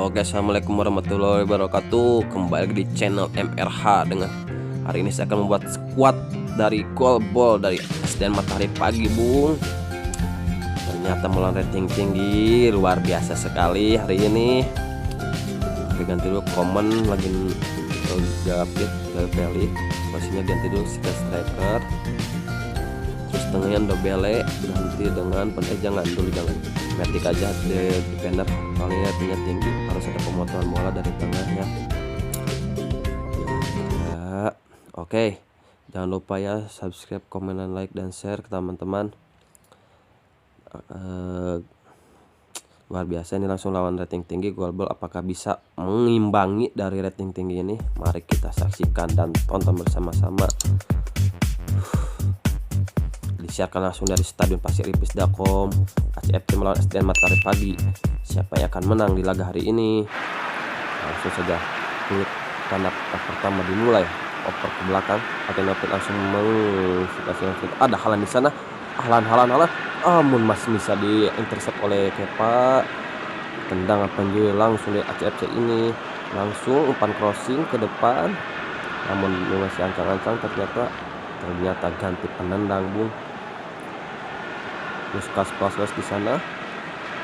Oke, assalamualaikum warahmatullahi wabarakatuh. Kembali lagi di channel MRH. Dengan hari ini saya akan membuat squad dari golball dari SDN Matahari Pagi, Bung. Ternyata melawan rating tinggi, luar biasa sekali hari ini. Oke, ganti dulu komen lagi Gapit Peli. Posisinya ganti dulu skill striker. Terus tengahnya Dobele ganti dengan jangan metik aja di defender, paling artinya tinggi, harus ada pemotongan bola dari tengah ya. Oke, jangan lupa ya subscribe, komen, dan like dan share ke teman-teman. Luar biasa ini, langsung lawan rating tinggi golball. Apakah bisa mengimbangi dari rating tinggi ini? Mari kita saksikan dan tonton bersama-sama. Disiarkan langsung dari Stadion Pasir Ipis Dakom, KCFC melawan SDN Matahari Pagi. Siapa yang akan menang di laga hari ini? Langsung saja kulit tanda pertama dimulai. Oper ke belakang, atau langsung mengsikasi. Ada Halan di sana. Halan. Amun masih bisa diintercept oleh Kepa. Tendangan penjuru langsung dari KCFC ini. Langsung umpan crossing ke depan. Namun masih ancang-ancang, ternyata ganti penendang, Bung. Lukas Plaswas di sana,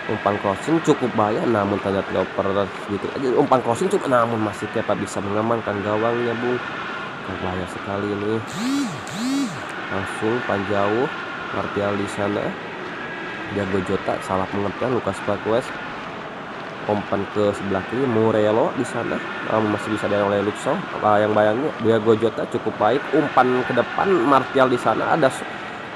umpan crossing cukup bahaya, namun ternyata dioper sedikit aja. Umpan crossing cukup, namun masih Kepa bisa mengamankan gawangnya, Bung. Bahaya sekali ini. Langsung panjauh, Martial di sana, Diego Jota salah pengertian. Lukas Plaswas umpan ke sebelah kiri, Morello di sana, namun masih bisa dilayani oleh Luxo. Bayang-bayangnya Diego Jota cukup baik, umpan ke depan, Martial di sana, ada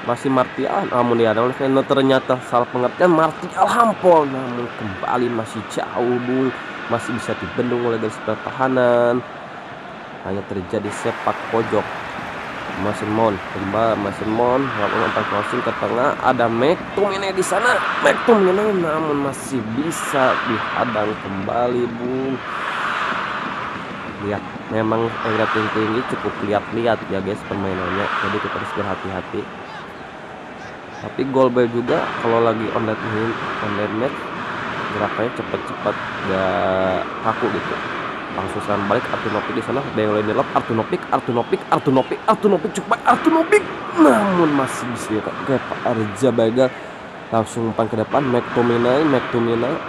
masih Martial, namun dia oleh Feno ternyata salah pengertian, Martial hampol, namun kembali masih jauh, Bung. Masih bisa dibendung oleh garis pertahanan. Hanya terjadi sepak pojok. Mason Mount umpan crossing ke tengah, ada McTominay di sana. McTominay namun masih bisa dihadang kembali, Bung. Lihat, memang rating tinggi cukup lihat-lihat ya guys permainannya, jadi kita harus berhati-hati. Tapi golball juga kalau lagi online match gerakannya cepat-cepat, gak kaku gitu. Langsung serang balik, Artunopik di sana, ada yang lain delop, Artunopik cukup baik, Artunopik, namun masih bisa kayak Arja Baga. Langsung umpan ke depan, McTominay,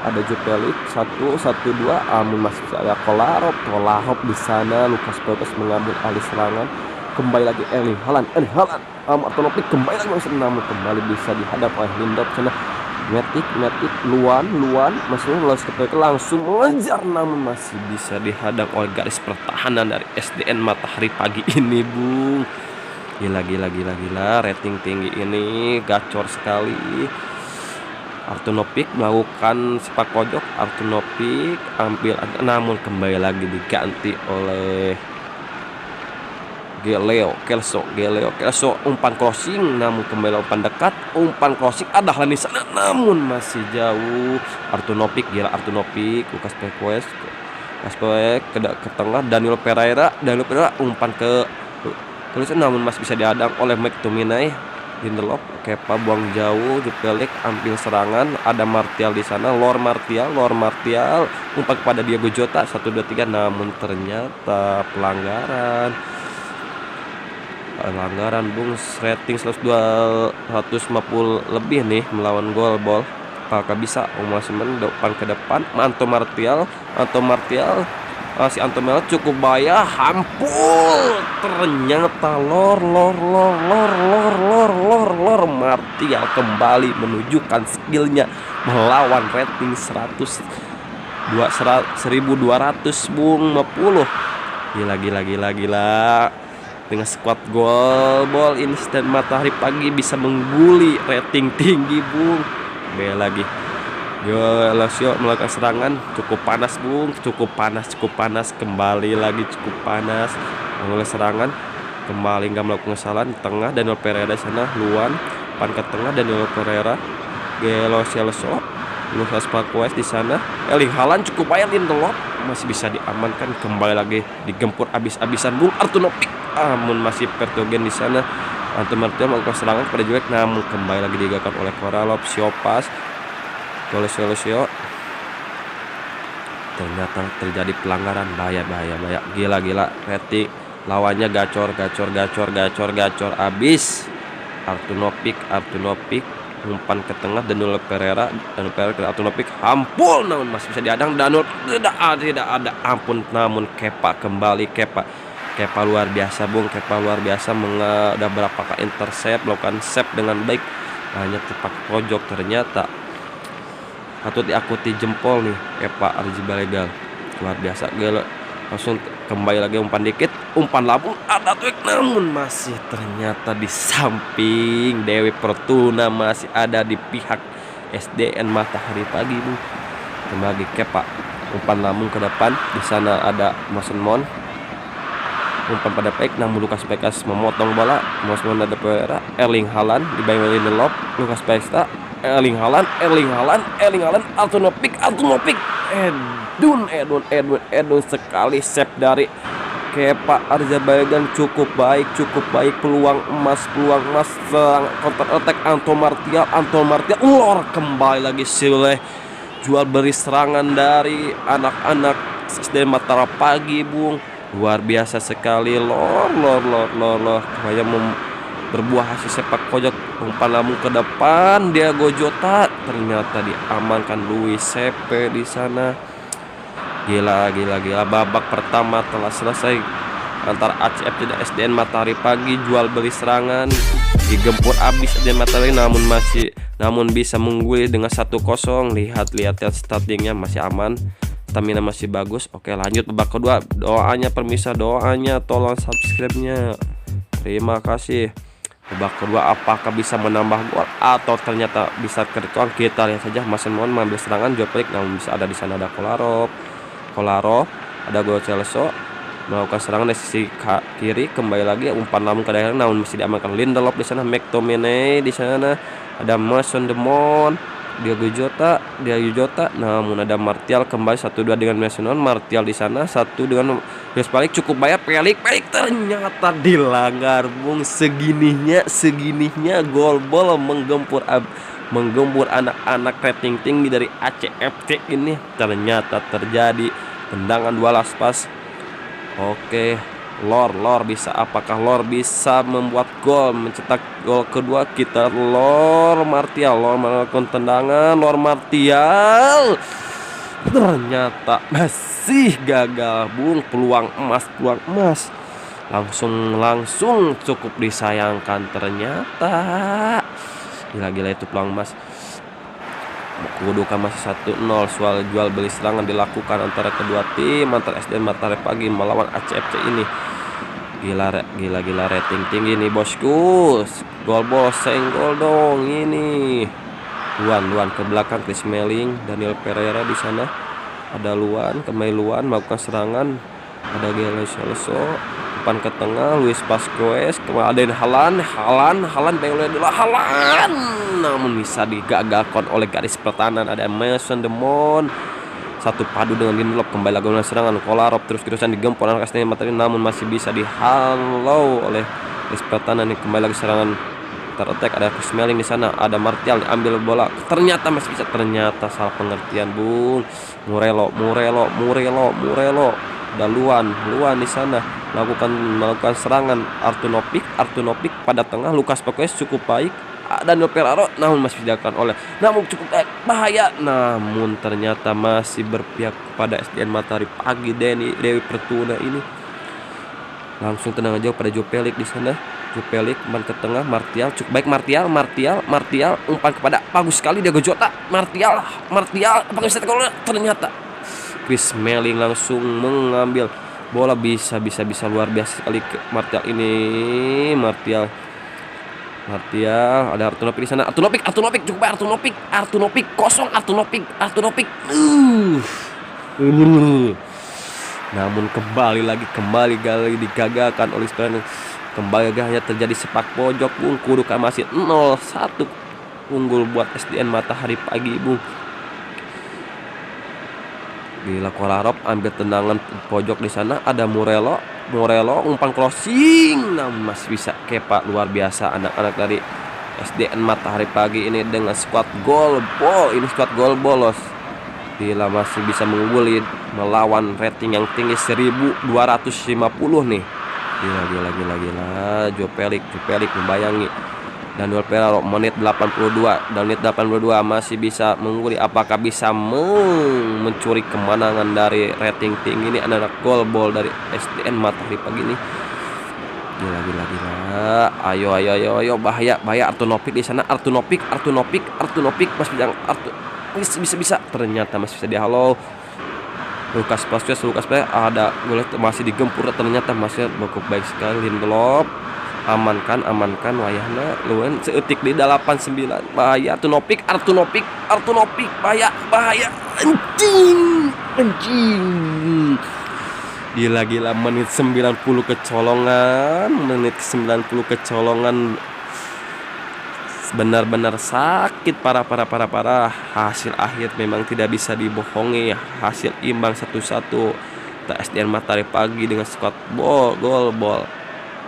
ada Jupelik 1-2, namun masih bisa ada Kolarov di sana. Lukas Pepes mengambil alih serangan, kembali lagi Erling Haaland, Artunopik kembali lagi, namun kembali bisa dihadap oleh Lindelof sana. Metik Luan maksudnya lolos ke langsung mengejar, namun masih bisa dihadang oleh garis pertahanan dari SDN Matahari Pagi ini, Bung. Gila, rating tinggi ini gacor sekali. Artunopik melakukan sepak pojok, Artunopik ambil, namun kembali lagi diganti oleh Geleo Kelso, umpan crossing, namun kembali umpan dekat, umpan crossing, ada Halan di sana, namun masih jauh. Artunopik, Lukas Pekues ke tengah, Daniel Pereira umpan ke tulisan, namun masih bisa dihadang oleh McTominay. Lindelof, Kepa buang jauh, Jupelik ambil serangan, ada Martial di sana, Lor Martial, umpan kepada Diego Jota 1-2-3, namun ternyata pelanggaran, Bung. Rating 250 lebih nih melawan golball. Apakah bisa Omasmen depan ke depan, Anto Martial masih Anto Melo cukup bahaya, hampul, ternyata Lor Martial kembali menunjukkan skillnya melawan rating 1200, Bung. 50 gila. Dengan squad golball ini SDN Matahari Pagi bisa mengguli rating tinggi, Bung. Kembali lagi Lazio melakukan serangan, cukup panas, Bung. Cukup panas, kembali lagi cukup panas. Mulai serangan, kembali nggak melakukan kesalahan. Tengah Daniel Pereira di sana, Luan pan ke tengah, Daniel Pereira, Lukas Pekues di sana, Erling Haaland cukup baik, Lindelof masih bisa diamankan, kembali lagi digempur abis-abisan, Bung. Artunopik, namun masih Vertonghen di sana. Anto Martial melakukan serangan pada Juek, namun kembali lagi digagalkan oleh Kolarov. Siopas, ternyata terjadi pelanggaran. Bahaya. Gila rating lawannya gacor abis. Artunopik umpan ke tengah, Daniel Pereira ke Artunopik, hampul namun masih bisa diadang. Daniel tidak ada ampun, namun Kepa kembali. Kepa luar biasa Bung, udah berapa kali intercept, melakukan save dengan baik, hanya tepat pojok. Ternyata patut diakuti jempol nih Kepa Arrizabalaga, luar biasa. Gila, langsung kembali lagi umpan dikit, umpan lambung, ada tweak, namun masih ternyata di samping Dewi Fortuna, masih ada di pihak SDN Matahari Pagi Bu. Kembali Kepa, umpan lambung ke depan, di sana ada Mason Mount, umpan pada Peck, namun Lukas Pekas memotong bola. Mason Mount ada Pereira, Erling Haaland dibayar Lindelof, Lukas Pekas, Erling Haaland, Artunopik, Edun sekali save dari Kepa Arrizabalaga, cukup baik. Peluang emas serang counter attack Anto Martial, lor kembali lagi oleh jual beri serangan dari anak-anak SD Mataram Pagi Bung, luar biasa sekali. Lor kayak berbuah hasil sepak pojok, umpan lambung ke depan, Diego Jota ternyata diamankan Luis CP di sana. Gila, babak pertama telah selesai antara ACFC dan SDN Matahari Pagi. Jual beli serangan digempur abis SDN Matahari, namun bisa mengungguli dengan 1-0. Lihat startingnya masih aman, stamina masih bagus. Oke, lanjut babak kedua. Doanya tolong subscribe-nya, terima kasih. Babak kedua apakah bisa menambah gol atau ternyata bisa keretuan? Kita lihat saja. Mason Mount mengambil serangan, jual balik, namun bisa ada di sana ada Kolarov, ada Gol Celso melakukan serangan dari sisi kiri, kembali lagi umpan lambung ke daerah, namun masih diamankan Lindelof di sana, McTominay di sana, ada Mason Mount, Diego Jota, namun ada Martial kembali 1-2 dengan Mason Mount, Martial di sana 1 dengan balik, cukup bayar Pelik ternyata dilanggar Bung. Segininya gol menggempur anak-anak rating tinggi dari ACFC ini. Ternyata terjadi tendangan 12 pas. Oke, Lor bisa, apakah Lor bisa membuat gol, mencetak gol kedua? Kita Martial melakukan tendangan, Martial ternyata masih gagal Bung. Peluang emas langsung cukup disayangkan. Ternyata gila itu peluang emas. Kedudukan masih 1-0. Soal jual beli serangan dilakukan antara kedua tim, antara SDN Matahari Pagi melawan ACFC ini. Gila rating tinggi nih bosku. Gol senggol dong ini. Luan ke belakang, Chris Smalling, Daniel Pereira di sana. Ada kembali Luan melakukan serangan. Ada Gelo Celso, umpan ke tengah, Luis Pasquez, kemudian Haaland, namun bisa digagalkan oleh garis pertahanan. Ada Mason Mount, satu padu dengan Lindelof, kembali lagi dengan serangan Kolarov, terus-terusan digempur anak SDN Matahari, namun masih bisa dihalau oleh garis pertahanan. Kembali lagi serangan tertek, ada Smalling di sana, ada Martial diambil bola, ternyata masih bisa, ternyata salah pengertian Bung. Murelo, ada Luan di sana melakukan serangan. Artunopik pada tengah, Lukas Pekas cukup baik, Daniel Pereira namun masih dilakukan oleh, namun cukup bahaya, namun ternyata masih berpihak kepada SDN Matahari Pagi. Dewi Fortuna ini langsung tendangan jauh pada Jopelik di sana. Jopelik umpan ke tengah, Martial cukup baik, Martial umpan kepada bagus sekali Diego Jota, Martial bagus sekali, ternyata Chris Smalling langsung mengambil bola, bisa luar biasa sekali ke Martial ini. Martial ada Artunopik di sana, Artunopik cukup baik, Artunopik kosong, Artunopik namun kembali digagalkan oleh Spurs. Kembali hanya terjadi sepak pojok Bung. Kedudukan masih 0-1 unggul buat SDN Matahari Pagi Bung. Gila, Kolarov ambil tendangan pojok di sana, ada Murelo umpan crossing, namun masih bisa Kepa. Luar biasa anak-anak dari SDN Matahari Pagi ini dengan skuad gol bolos. Gila, masih bisa mengungguli melawan rating yang tinggi 1250 nih. Gila. Joe Pelik membayangi Daniel Ferraro menit 82. Dan menit 82 masih bisa mengguli. Apakah bisa mencuri kemenangan dari rating tinggi ini? Anak gol ball dari SDN Matahari Pagi ini. Gila. Ayo bahaya Artunovic di sana. Artunovic masih bisa ternyata masih bisa dihalau. Lucas Vazquez ada boleh masih digempur, ternyata masih cukup baik sekali. Lindelof amankan wayahna luan seetik di 89. Bahaya Artunovic bahaya anjing gila menit 90 kecolongan benar-benar sakit parah. Hasil akhir memang tidak bisa dibohongi. Hasil imbang 1-1 SDN Matahari Pagi dengan skor gol.